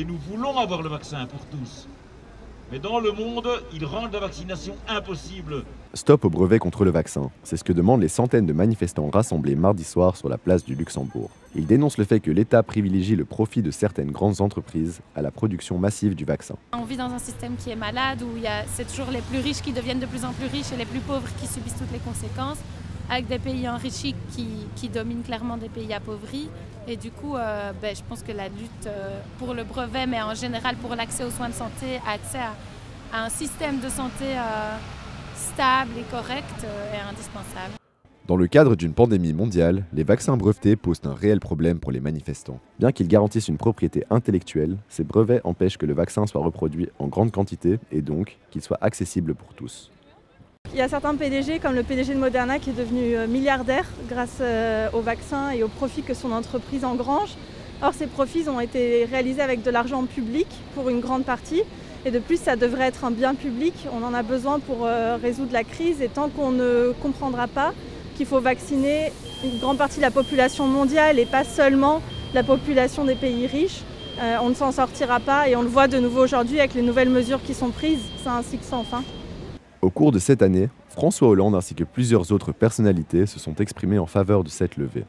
Et nous voulons avoir le vaccin pour tous. Mais dans le monde, ils rendent la vaccination impossible. Stop au brevet contre le vaccin, c'est ce que demandent les centaines de manifestants rassemblés mardi soir sur la place du Luxembourg. Ils dénoncent le fait que l'État privilégie le profit de certaines grandes entreprises à la production massive du vaccin. On vit dans un système qui est malade, où c'est toujours les plus riches qui deviennent de plus en plus riches et les plus pauvres qui subissent toutes les conséquences, avec des pays enrichis qui dominent clairement des pays appauvris. Et du coup, je pense que la lutte pour le brevet, mais en général pour l'accès aux soins de santé, accès à un système de santé stable et correct est indispensable. Dans le cadre d'une pandémie mondiale, les vaccins brevetés posent un réel problème pour les manifestants. Bien qu'ils garantissent une propriété intellectuelle, ces brevets empêchent que le vaccin soit reproduit en grande quantité et donc qu'il soit accessible pour tous. Il y a certains PDG, comme le PDG de Moderna, qui est devenu milliardaire grâce au vaccin et aux profits que son entreprise engrange. Or, ces profits ont été réalisés avec de l'argent public pour une grande partie. Et de plus, ça devrait être un bien public. On en a besoin pour résoudre la crise. Et tant qu'on ne comprendra pas qu'il faut vacciner une grande partie de la population mondiale et pas seulement la population des pays riches, on ne s'en sortira pas. Et on le voit de nouveau aujourd'hui avec les nouvelles mesures qui sont prises. C'est un cycle sans fin. Au cours de cette année, François Hollande ainsi que plusieurs autres personnalités se sont exprimées en faveur de cette levée.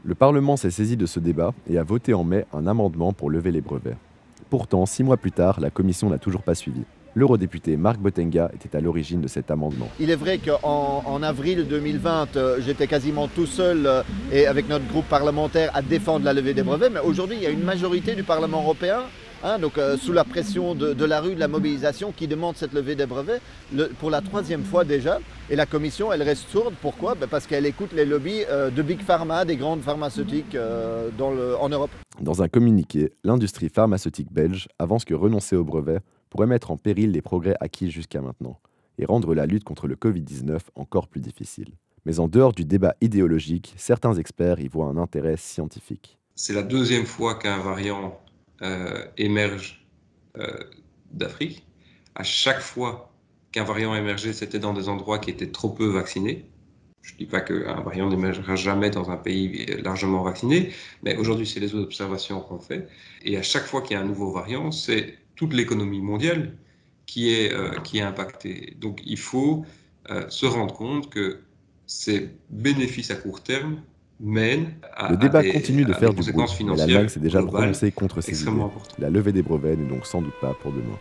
Le Parlement s'est saisi de ce débat et a voté en mai un amendement pour lever les brevets. Pourtant, 6 mois plus tard, la commission n'a toujours pas suivi. L'eurodéputé Marc Botenga était à l'origine de cet amendement. Il est vrai qu'en avril 2020, j'étais quasiment tout seul et avec notre groupe parlementaire à défendre la levée des brevets, mais aujourd'hui, il y a une majorité du Parlement européen, sous la pression de la rue, de la mobilisation, qui demande cette levée des brevets pour la 3e fois déjà. Et la Commission, elle reste sourde. Pourquoi? Parce qu'elle écoute les lobbies de Big Pharma, des grandes pharmaceutiques en Europe. Dans un communiqué, l'industrie pharmaceutique belge avance que renoncer au brevet pourrait mettre en péril les progrès acquis jusqu'à maintenant et rendre la lutte contre le Covid-19 encore plus difficile. Mais en dehors du débat idéologique, certains experts y voient un intérêt scientifique. C'est la 2e fois qu'un variant émerge d'Afrique. À chaque fois qu'un variant émergeait, c'était dans des endroits qui étaient trop peu vaccinés. Je ne dis pas qu'un variant n'émergera jamais dans un pays largement vacciné, mais aujourd'hui, c'est les observations qu'on fait. Et à chaque fois qu'il y a un nouveau variant, c'est toute l'économie mondiale qui est impactée. Donc il faut se rendre compte que ces bénéfices à court terme mènent à le débat continue de faire du bruit, conséquences mais financières l'Allemagne s'est déjà globales prononcée contre ces idées. La levée des brevets n'est donc sans doute pas pour demain.